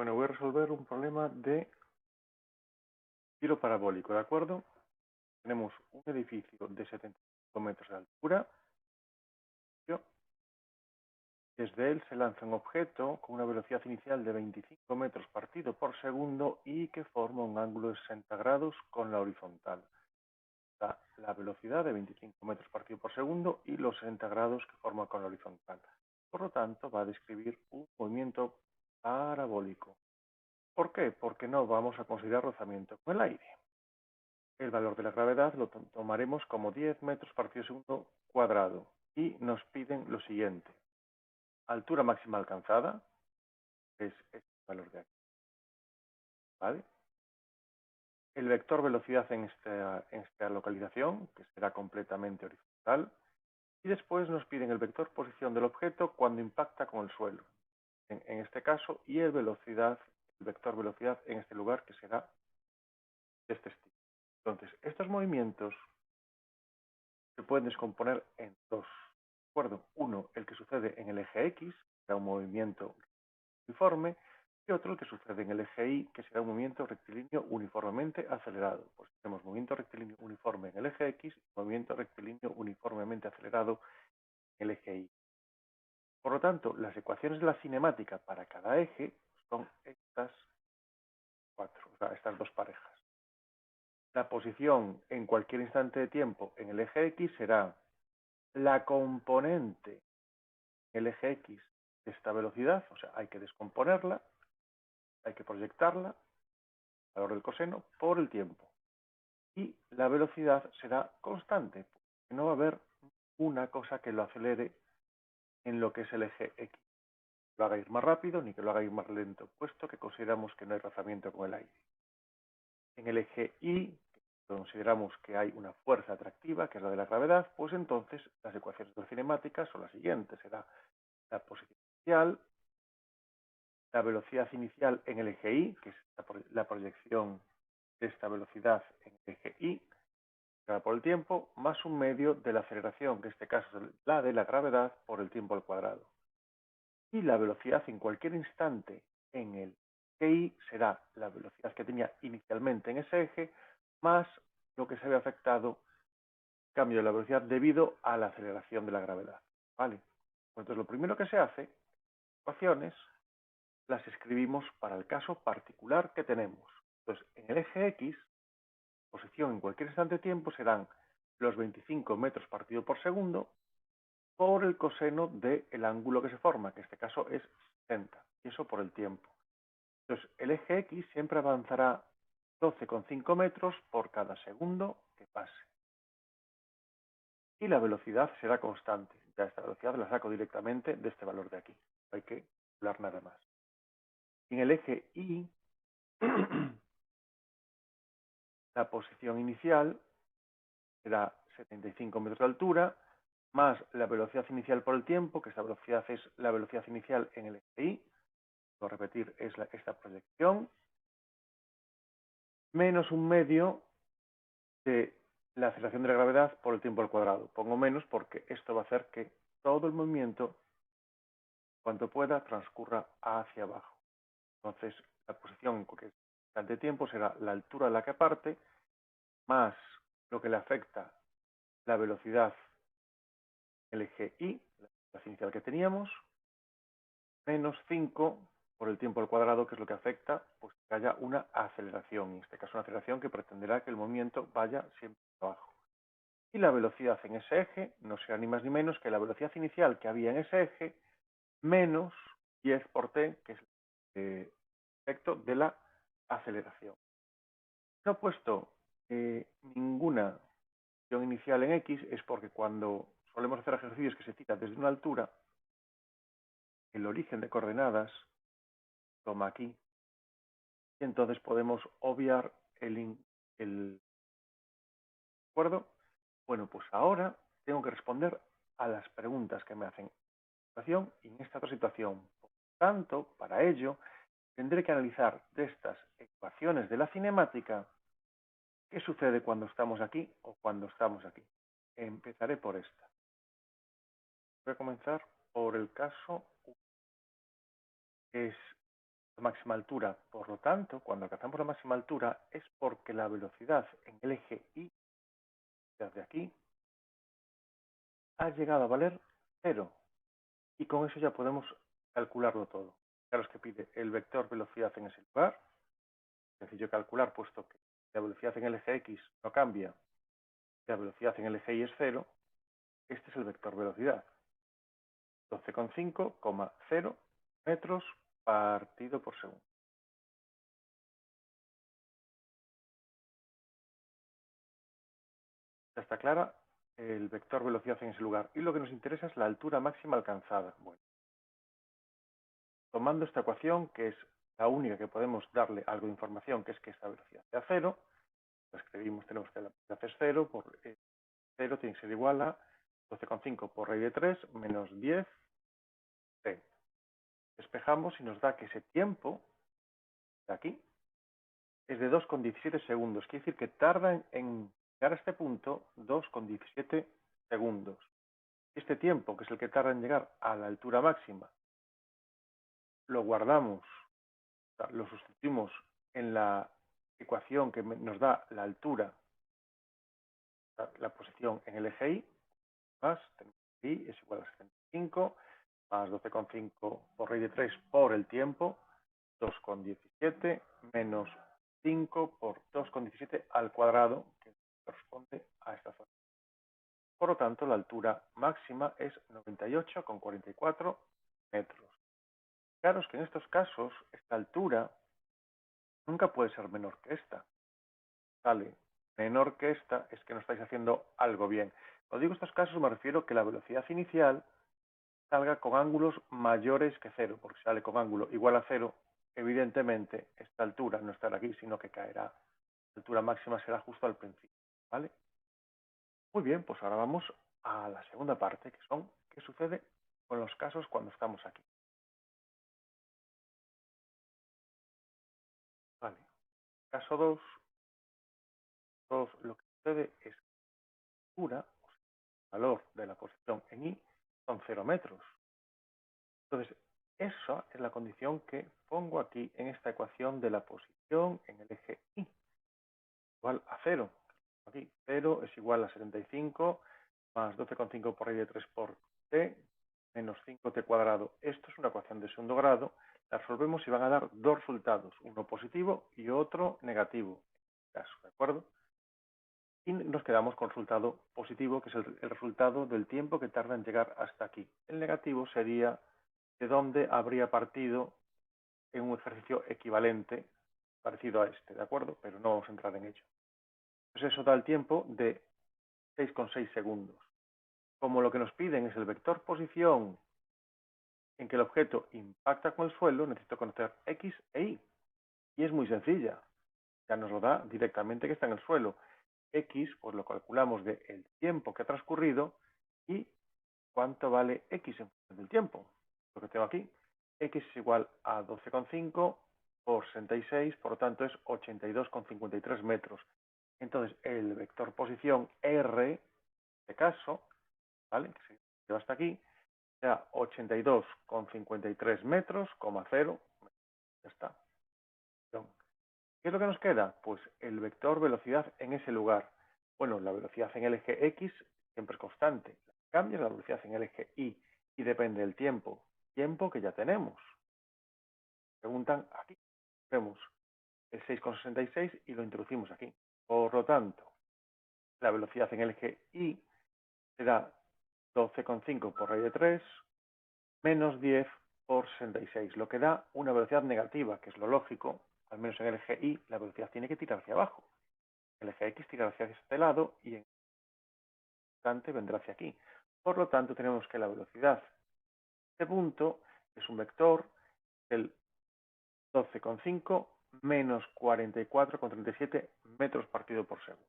Bueno, voy a resolver un problema de giro parabólico, ¿de acuerdo? Tenemos un edificio de 75 metros de altura. Desde él se lanza un objeto con una velocidad inicial de 25 metros partido por segundo y que forma un ángulo de 60 grados con la horizontal. Da la velocidad de 25 metros partido por segundo y los 60 grados que forma con la horizontal. Por lo tanto, va a describir un movimiento parabólico. ¿Por qué? Porque no vamos a considerar rozamiento con el aire. El valor de la gravedad lo tomaremos como 10 metros partido segundo cuadrado y nos piden lo siguiente. Altura máxima alcanzada, es este valor de aquí, ¿vale? El vector velocidad en esta localización, que será completamente horizontal, y después nos piden el vector posición del objeto cuando impacta con el suelo, en este caso, y el vector velocidad en este lugar, que será de este estilo. Entonces, estos movimientos se pueden descomponer en dos, ¿de acuerdo? Uno, el que sucede en el eje X, será un movimiento uniforme, y otro el que sucede en el eje Y, que será un movimiento rectilíneo uniformemente acelerado. Pues tenemos movimiento rectilíneo uniforme en el eje X y movimiento rectilíneo uniformemente acelerado en el eje Y. Por lo tanto, las ecuaciones de la cinemática para cada eje son estas cuatro, o sea, estas dos parejas. La posición en cualquier instante de tiempo en el eje X será la componente en el eje X de esta velocidad, o sea, hay que descomponerla, hay que proyectarla, valor del coseno, por el tiempo. Y la velocidad será constante, porque no va a haber una cosa que lo acelere en lo que es el eje X. Que lo haga ir más rápido ni que lo haga ir más lento, puesto que consideramos que no hay rozamiento con el aire. En el eje Y, consideramos que hay una fuerza atractiva, que es la de la gravedad, pues entonces las ecuaciones de la cinemática son las siguientes. Será la posición inicial, la velocidad inicial en el eje Y, que es la proyección de esta velocidad en el eje Y, por el tiempo, más un medio de la aceleración, que en este caso es la de la gravedad, por el tiempo al cuadrado. Y la velocidad en cualquier instante en el eje Y será la velocidad que tenía inicialmente en ese eje, más lo que se ve afectado, cambio de la velocidad debido a la aceleración de la gravedad. ¿Vale? Entonces, lo primero que se hace, ecuaciones, las escribimos para el caso particular que tenemos. Entonces, en el eje X, posición en cualquier instante de tiempo serán los 25 metros partido por segundo por el coseno del ángulo que se forma, que en este caso es 60, y eso por el tiempo. Entonces, el eje X siempre avanzará 12,5 metros por cada segundo que pase. Y la velocidad será constante. Ya esta velocidad la saco directamente de este valor de aquí. No hay que hablar nada más. En el eje Y, la posición inicial será 75 metros de altura, más la velocidad inicial por el tiempo, que esta velocidad es la velocidad inicial en el eje Y, voy a repetir, es esta proyección, menos un medio de la aceleración de la gravedad por el tiempo al cuadrado. Pongo menos porque esto va a hacer que todo el movimiento, cuanto pueda, transcurra hacia abajo. Entonces, la posición en cualquier instante de tiempo será la altura a la que parte, más lo que le afecta la velocidad el eje Y, la velocidad inicial que teníamos, menos 5 por el tiempo al cuadrado, que es lo que afecta pues que haya una aceleración, en este caso una aceleración que pretenderá que el movimiento vaya siempre abajo. Y la velocidad en ese eje no será ni más ni menos que la velocidad inicial que había en ese eje, menos 10 por t, que es el efecto de la aceleración. No he puesto ninguna función inicial en X, es porque cuando solemos hacer ejercicios que se citan desde una altura, el origen de coordenadas toma aquí, y entonces podemos obviar ¿de acuerdo? Bueno, pues ahora tengo que responder a las preguntas que me hacen en esta situación y en esta otra situación. Por tanto, para ello, tendré que analizar de estas ecuaciones de la cinemática qué sucede cuando estamos aquí o cuando estamos aquí. Empezaré por esta. Voy a comenzar por el caso 1, que es la máxima altura. Por lo tanto, cuando alcanzamos la máxima altura es porque la velocidad en el eje Y, desde aquí, ha llegado a valer 0. Y con eso ya podemos calcularlo todo. Claro, es que pide el vector velocidad en ese lugar. Sencillo calcular, puesto que la velocidad en el eje X no cambia, la velocidad en el eje Y es 0. Este es el vector velocidad. 12,5,0 metros partido por segundo. Ya está clara el vector velocidad en ese lugar. Y lo que nos interesa es la altura máxima alcanzada. Bueno, tomando esta ecuación, que es la única que podemos darle algo de información, que es que esta velocidad sea 0, la escribimos, tenemos que la velocidad es 0, por 0 tiene que ser igual a 12,5 por raíz de 3 menos 10 t. Despejamos y nos da que ese tiempo de aquí es de 2,17 segundos. Quiere decir que tarda en llegar a este punto 2,17 segundos. Este tiempo, que es el que tarda en llegar a la altura máxima, lo guardamos, o sea, lo sustituimos en la ecuación que nos da la altura, la posición en el eje Y, más, Y es igual a 75, más 12,5 por raíz de 3 por el tiempo, 2,17 menos 5 por 2,17 al cuadrado, que corresponde a esta zona. Por lo tanto, la altura máxima es 98,44 metros. Claro, es que en estos casos, esta altura nunca puede ser menor que esta. Vale, menor que esta es que no estáis haciendo algo bien. Cuando digo estos casos me refiero que la velocidad inicial salga con ángulos mayores que 0, porque si sale con ángulo igual a 0, evidentemente esta altura no estará aquí, sino que caerá. La altura máxima será justo al principio, ¿vale? Muy bien, pues ahora vamos a la segunda parte, que son qué sucede con los casos cuando estamos aquí. Vale, caso 2, lo que sucede es que la altura, o sea, el valor de la posición en Y, son 0 metros. Entonces, esa es la condición que pongo aquí en esta ecuación de la posición en el eje Y, igual a 0. Aquí 0 es igual a 75 más 12,5 por raíz de 3 por t menos 5t cuadrado. Esto es una ecuación de segundo grado. La resolvemos y van a dar dos resultados, uno positivo y otro negativo. En este caso, ¿de acuerdo? Y nos quedamos con el resultado positivo, que es el resultado del tiempo que tarda en llegar hasta aquí. El negativo sería de dónde habría partido en un ejercicio equivalente, parecido a este, ¿de acuerdo? Pero no vamos a entrar en ello. Pues eso da el tiempo de 6,6 segundos. Como lo que nos piden es el vector posición en que el objeto impacta con el suelo, necesito conocer X e Y. Y es muy sencilla. Ya nos lo da directamente que está en el suelo. X, pues lo calculamos del tiempo que ha transcurrido y cuánto vale X en función del tiempo. Lo que tengo aquí. X es igual a 12,5 por 66, por lo tanto es 82,53 metros. Entonces, el vector posición R, en este caso, ¿vale? Que se lleva hasta aquí, sea 82,53 metros, 0, ya está. ¿Qué es lo que nos queda? Pues el vector velocidad en ese lugar. Bueno, la velocidad en el eje X siempre es constante. Cambia la velocidad en el eje Y y depende del tiempo. Tiempo que ya tenemos. Preguntan aquí. Vemos el 6,66 y lo introducimos aquí. Por lo tanto, la velocidad en el eje Y será 12,5 por raíz de 3 menos 10 por 66, lo que da una velocidad negativa, que es lo lógico. Al menos en el eje Y la velocidad tiene que tirar hacia abajo. El eje X tira hacia este lado y en instante vendrá hacia aquí. Por lo tanto, tenemos que la velocidad de este punto es un vector del 12,5 menos 44,37 metros partido por segundo.